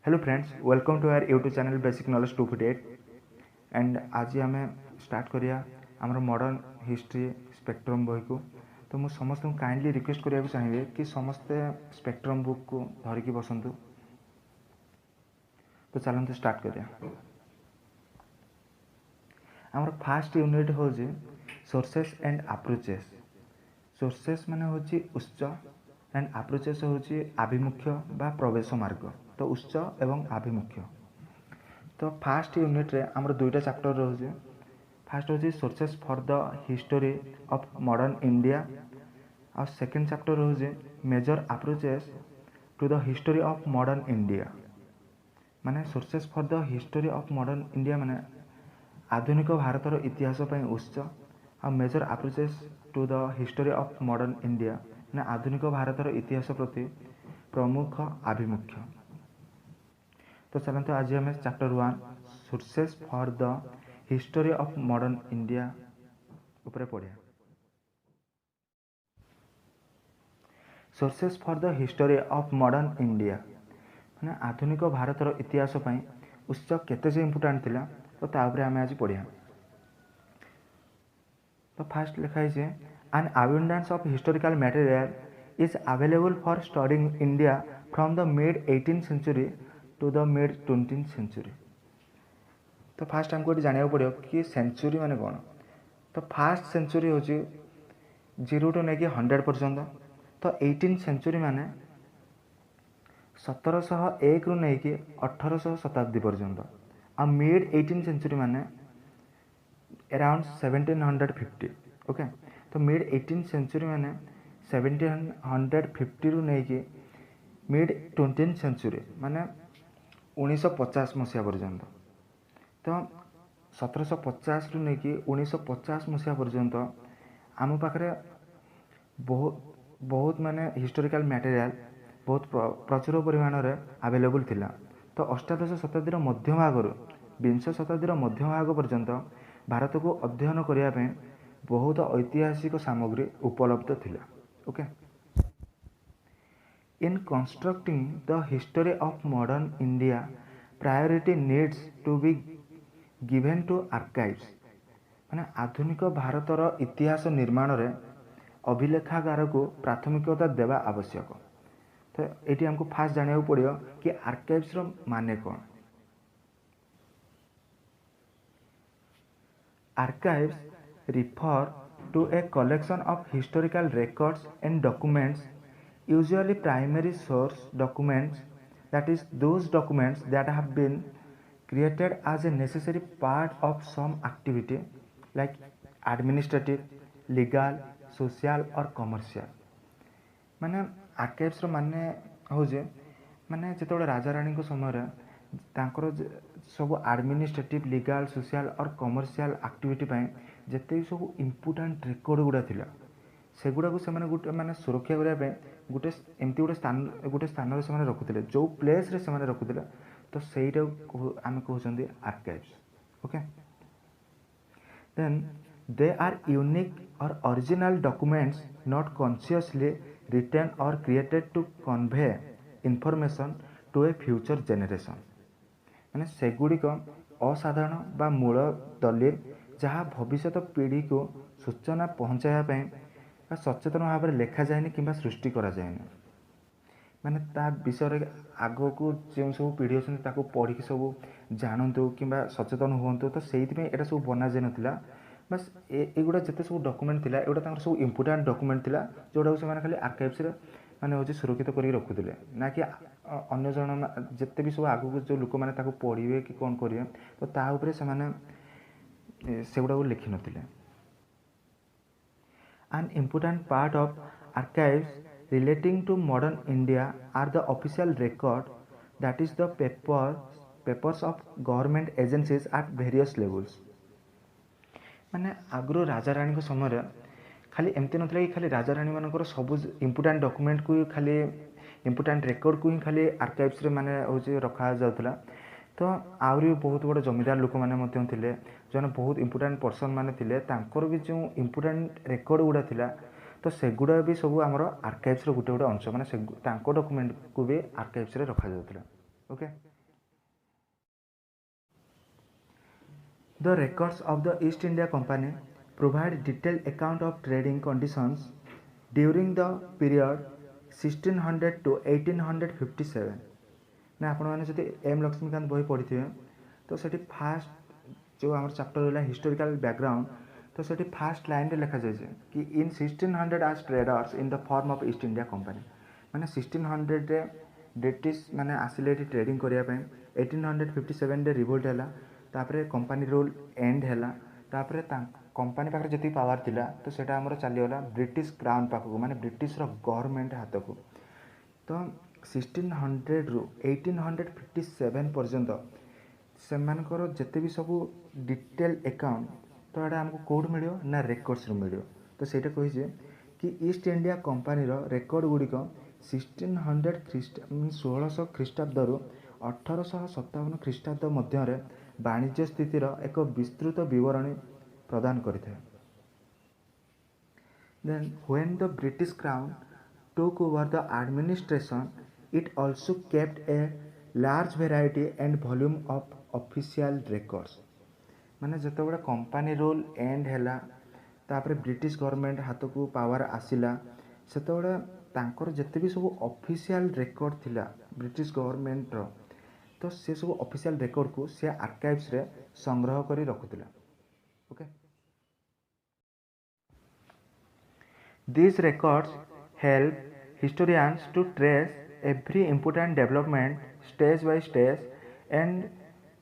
Hello friends, welcome to our YouTube channel basic knowledge 258 and आज आम start करिया आमर मॉडर्न हिस्ट्री स्पेक्ट्रम बही को। तो मुझे समस्त काइंडली रिक्वेस्ट करिया चाहिए कि समस्ते स्पेक्ट्रम बुक को धरिकी बसंतु। तो चलते स्टार्ट करिया। आमर फास्ट यूनिट हूँ सोर्सेस एंड अप्रोचेस। सोर्सेस माने हूँ उत्स एंड अप्रोचेस हूँ आभिमुख्य बा प्रवेश मार्ग। तो उत्स एवं आभिमुख्य। तो फास्ट यूनिट रे आमर दुईटा चैप्टर रोचे। फास्ट हूँ sources for the history of modern India और सेकंड चैप्टर हूँ major approaches to the history of modern India. माने sources for the history of modern India माने आधुनिक भारतर इतिहास उत्स और major approaches to the history of modern India माने आधुनिक भारतर इतिहास प्रति प्रमुख आभिमुख्य। तो चलते आज आम chapter 1 sources for the history of modern India ऊपर पढ़िया। Sources for the history of modern India माने आधुनिक भारतर इतिहास उत्स केते इंपोर्टेंट थिला। तो तापर आम आज पढ़िया। तो फास्ट लिखाई है an abundance of historical material is available for studying India from the mid 18th century to the mid 20th century. तो फास्ट हमको ये जाना पड़ो कि सेंचुरी माने कौन। तो फास्ट सेंचुरी हूँ 0 टू लेकिन 100 पर्यंत। तो 18th सेंचुरी माने 1701 रु लेकिन 1800 शताब्दी पर्यंत। आ मिड 18th सेंचुरी माने अराउंड 1750। ओके, तो मिड 18th सेंचुरी माने 1750 रु लेकिन मिड 20th सेंचुरी माने 1950 मसीहा पर्यंत। तो 1750 रु लेकिन 1950 मसीहा पर्यंत आम पाखे बहुत माने हिस्टोरिकल मटेरियल बहुत प्रचुर परिमाण में अवेलेबल थिला। तो अष्टादश शताब्दी मध्य भाग विंश शताब्दी मध्य भाग पर्यंत भारत को अध्ययन करने बहुत ऐतिहासिक सामग्री उपलब्ध थिला। Okay, in constructing the history of modern India priority needs to be given to archives माने आधुनिक भारतर इतिहास निर्माण रे अभिलेखागार को प्राथमिकता देवा आवश्यक। तो ये हमको फास्ट जाना पड़ो कि आर्काइव्स माने कौन। Archives refer to a collection of historical records and documents, usually primary source documents, that is those documents that have been created as a necessary part of some activity like administrative, legal, social or commercial। माने archives माने हूँ माने जो राजा रानी समय सब administrative, legal, social और commercial activity जिते सब इम्पोर्टेंट रेकर्ड गुड़ा थिला सेगुड़ा को सेमाने गोटे माने सुरक्षा करने गोटे एमती गोटे स्थान से रखुले जो प्लेस रे सेमाने रखुले। तो सहीटा आम कहते archives. Okay, then they are unique or original documents not consciously written or created to convey information to a future generation माने सेगुड़िक असाधारण बा मूल दलील जहाँ भविष्य पीढ़ी को सूचना पहुँचायापी सचेतन भाव में लेखा जाए कि सृष्टि करा जाए माने ता विषय आग को जो सब पीढ़ी अच्छा पढ़ी सब जानतु कि सचेतन हूँ। तो से यहाँ सब बना जाए ना बस एगुड़ा जिते सब डॉक्यूमेंट थिला एगुड़ा सब इम्पोर्टेंट डॉक्यूमेंट थिला जोड़ा से खाली आर्काइव्स माने हूँ सुरक्षित करके रखुले ना कि अन्य जन जिते भी सब आगू जो लोक मैंने पढ़े कि कौन करेंगे तो ताऊपर से गुड़ा लिखि नथिले। An important part of archives relating to modern India are the official record, that is the papers of government agencies at various levels। माने आगु राजा रानी समय खाली एमती ना कि खाली राजा रानी मानकर सब इम्पोर्टेंट डॉक्यूमेंट को खाली इम्पोर्टेंट रेकर्ड को ही खाली आर्काइव्स माने हूँ रखा जाउथला। तो आहरी बहुत बड़ जमीदार लोक मैंने जो बहुत इम्पोर्टेंट पर्सन मैंने भी जो इम्पोर्टेंट रेकर्ड गुड़ा थिला तो सेगुड़ा भी सब आमर आर्काइव्स गोटे गोटे अंश माने डॉक्यूमेंट को भी आर्काइव्स रखा जाउथला। Okay, The records of the East India Company provide detailed account of trading conditions during the period 1600 to 1857. ना आपण मैंने जब एम लक्ष्मीकांत बही पढ़ी थे तो सेठी फास्ट जो आम चैप्टर रहा हिस्टोरिकल बैकग्राउंड तो सेठी फास्ट लाइन रे लिखा जाए कि इन 1600 आज traders in the form of east India company माने 1600 रे ब्रिटिश माने आसिले ट्रेडिंग करने 1857 रे रिवोल्ट है तापर कंपनी रूल एंड है तापर कंपनी पाखे जी पावर थिला तो सेटा हमर चलीगला ब्रिटिश क्राउन पाखक माने ब्रिटिश रो गवर्नमेंट हाथ को तो 1600 रु 1857 पर्यंत से जिते भी सब डिटेल अकाउंट तो यहाँ आमको कौट मिल ना रेकर्ड्स मिल तो सहीटा कही कि ईस्ट इंडिया कंपनी रेकर्ड गुड़िक 1600 1600 ख्रीष्टाब्द 1857 ख्रीष्टाब्द मध्य वाणिज्य स्थितिर एक विस्तृत विवरणी प्रदान करिଥାଏ। Then when the British Crown took over the administration, it also kept a large variety and volume of official records. माने जते बड़ा कंपनी रूल एंड हैला तापर ब्रिटिश गवर्नमेंट हाथ को पावर आसिला सेते बड़ा तांकर जते भी सब ऑफिशियल रिकॉर्ड थिला ब्रिटिश गवर्नमेंट रो तो से सब ऑफिशियल रिकॉर्ड को से आर्काइव्स रे संग्रह करी रखुतिला। Okay These records help historians to trace every important development stage by stage and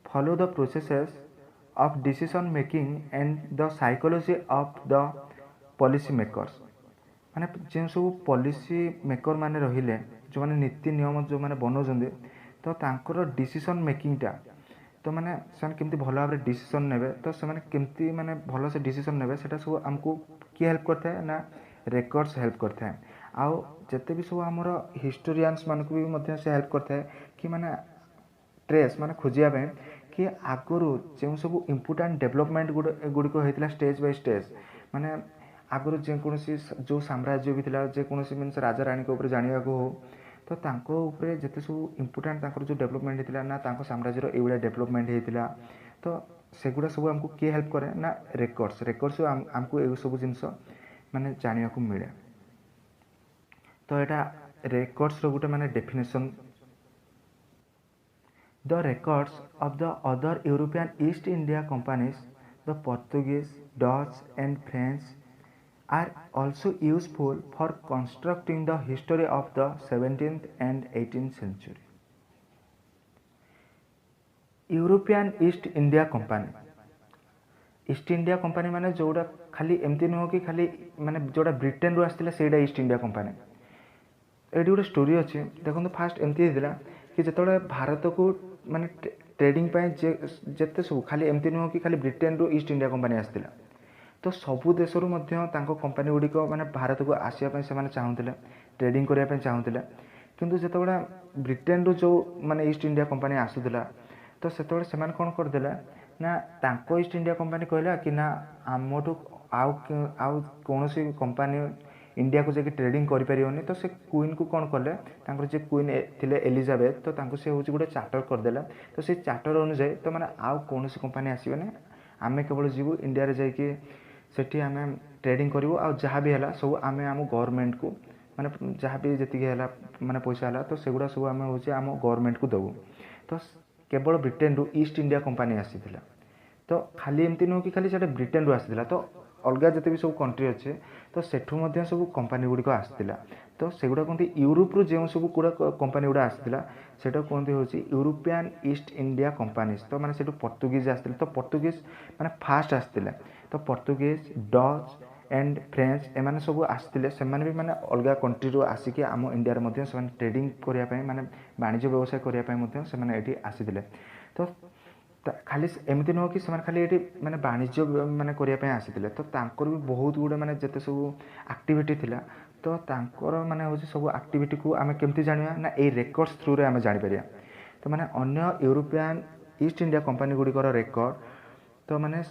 follow the processes of decision making and the psychology of the policy makers. माने जो सब पॉलिसी मेकर माने रहिले जो माने नीति नियम जो माने बनाउछन्ते तो तांकर डिसीजन मेकिंग टा तो माने से केमती भल भाव डिसीजन नेबे तो से माने केमती माने भल से डिसीजन नेबे सेटा सब हमको की हेल्प करता है ना रेकर्ड्स हेल्प करता है आउ जते भी सब आमर हिस्टोरियंस मान को भी मध्य से हेल्प करता है कि माने ट्रेस माने खोजिया पे कि आगुरु जो सब इम्पोर्टेंट डेवलपमेंट गुड़िक होता स्टेज बाय स्टेज माने आगुरु जेकोसी जो साम्राज्य भी थिला जेकोसी मीन्स राजा रानी के ऊपर जानिया को हो तो तांको ऊपर जते सब इम्पोर्टेंट तांकर जो डेवलपमेंट होता ना तांको साम्राज्यर एवढा डेवलपमेंट होता तो सेगुड़ा सब हमको किए हेल्प करे ना रेकर्ड्स रेकर्ड्स हमको ये सब जिनस माने जानिया को मिले तो यहाँ रेकर्ड्स गोटे माने definition the records of the other European East India companies the Portuguese Dutch and French are also useful for constructing the history of the 17th and 18th century. European East India company east India company माने जोड़ा खाली एमती नुह कि खाली माने जोड़ा Britain रु आसला सेटा ईस्ट इंडिया कंपनी ये गोटे स्टोरी अच्छे देखो फास्ट एमती होता कि जो भारत को माने ट्रेडिंग जिते सब खाली एमती नुह कि खाली ब्रिटेन रु ईस्ट इंडिया कंपनी आसला तो सबू देश कंपनी गुड़िक माने भारत को आसवाई से चाहूले ट्रेडिंग करने चाहूले किंतु जो ब्रिटेन रु जो माने ईस्ट इंडिया कंपनी आसूला तो से कौन करदेला ना तांको ईस्ट इंडिया कंपनी कहला कि ना आमठू आउ कौन सी कंपनी इंडिया को जाकि ट्रेडिंग करें तो से क्वीन को कौन कले जे क्वीन थिले एलिजाबेथ तो से हूँ गोटे चार्टर करदेला तो से चार्टर अनुसार तो माने आउ कौन सी कंपनी आसबे आमे केवल जीवु इंडिया रे जाकि सेठी आमे ट्रेडिंग करूँ आ जहाँ भी है सब आम आम गवर्नमेंट को माने जहाँ भी जी है माने पैसा है तो सेगुड़ा सब आम हूँ आम गवर्नमेंट को देवु तो केवल ब्रिटेन रु ईस्ट इंडिया कंपनी आसीथिला तो खाली एमती नुह कि खाली से ब्रिटेन रु आसीथिला तो अलग जिते भी सब कंट्री अच्छे तो सेठू मध्य सब कंपनी गुड़िक आसाला तो सेगुड़ा कहते यूरोप रु जो सब गुड़ा कंपनी गुड़ा आसाला से कहते हूँ यूरोपियन ईस्ट इंडिया कंपनीज तो माने सेठू पोर्तुगीज आसते तो पोर्तुगीज माने फास्ट आसते तो पोर्तुगीज डच एंड फ्रेंच एमाने सब आसते से भी माने अलग कंट्री रु आसिक आम इंडिया रे से ट्रेडिंग करने माने वाणिज्य व्यवसाय करने से आसीते तो खाली एमती नुह कि खाली ये माने वाणिज्य माने करने आसीते तो तांकर भी बहुत गुड़े माने जिते सब एक्टिविटी थिला तो तांकर माने हूँ सब एक्टिविटी को आम केमती जाना ना ये रेकर्ड्स थ्रू रे आम जापर तो माने अन्य यूरोपियन ईस्ट इंडिया कंपनी गुड़िकर रेकर्ड तो माने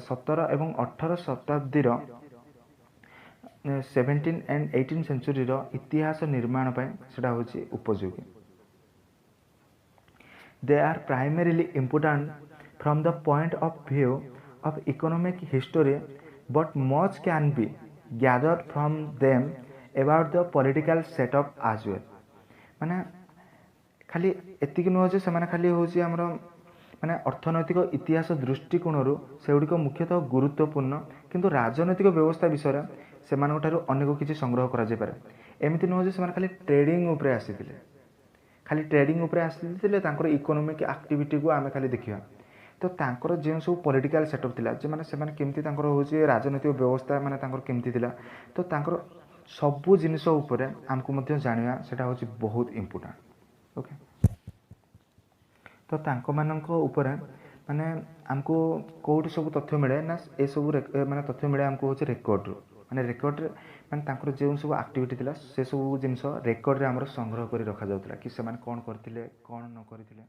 17 एवं 18 शताब्दी 17 एंड 18 सेंचुरी इतिहास निर्माण सेटा होची उपयोगी they are primarily important from the point of view of economic history, but much can be gathered from them about the political setup as well. ମାନେ ଖାଲି ଏତିକି ନୁହଁ ଯେ ସେମାନେ ଖାଲି ହେଉଛି ଆମର ମାନେ ଅର୍ଥନୈତିକ ଇତିହାସ ଦୃଷ୍ଟିକୋଣରୁ ସେଗୁଡ଼ିକ ମୁଖ୍ୟତଃ ଗୁରୁତ୍ୱପୂର୍ଣ୍ଣ, କିନ୍ତୁ ରାଜନୈତିକ ବ୍ୟବସ୍ଥା ବିଷୟରେ ସେମାନଙ୍କ ଠାରୁ ଅନେକ କିଛି ସଂଗ୍ରହ କରାଯାଇପାରେ। ଏମିତି ନୁହଁ ଯେ ସେମାନେ ଖାଲି ଟ୍ରେଡ଼ିଂ ଉପରେ ଆସିଥିଲେ, ଖାଲି ଟ୍ରେଡ଼ିଂ ଉପରେ ଆସିଥିଲେ ତାଙ୍କର ଇକୋନୋମିକ୍ ଆକ୍ଟିଭିଟିକୁ ଆମେ ଖାଲି ଦେଖିବା। ତ ତାଙ୍କର ଯେଉଁ ସବୁ ପଲିଟିକାଲ ସେଟଅପ୍ ଥିଲା, ଯେମାନେ ସେମାନେ କେମିତି ତାଙ୍କର ହେଉଛି ରାଜନୈତିକ ବ୍ୟବସ୍ଥା ମାନେ ତାଙ୍କର କେମିତି ଥିଲା, ତ ତାଙ୍କର ସବୁ ଜିନିଷ ଉପରେ ଆମକୁ ମଧ୍ୟ ଜାଣିବା ସେଇଟା ହେଉଛି ବହୁତ ଇମ୍ପୋର୍ଟାଣ୍ଟ। ଓକେ, ତ ତାଙ୍କମାନଙ୍କ ଉପରେ ମାନେ ଆମକୁ କେଉଁଠି ସବୁ ତଥ୍ୟ ମିଳେ ନା ଏସବୁ ମାନେ ତଥ୍ୟ ମିଳେ ଆମକୁ ହେଉଛି ରେକର୍ଡ଼ରୁ। ମାନେ ରେକର୍ଡ଼ରେ ମାନେ ତାଙ୍କର ଯେଉଁ ସବୁ ଆକ୍ଟିଭିଟି ଥିଲା ସେସବୁ ଜିନିଷ ରେକର୍ଡ଼ରେ ଆମର ସଂଗ୍ରହ କରି ରଖାଯାଉଥିଲା କି ସେମାନେ କ'ଣ କରିଥିଲେ କ'ଣ ନ କରିଥିଲେ।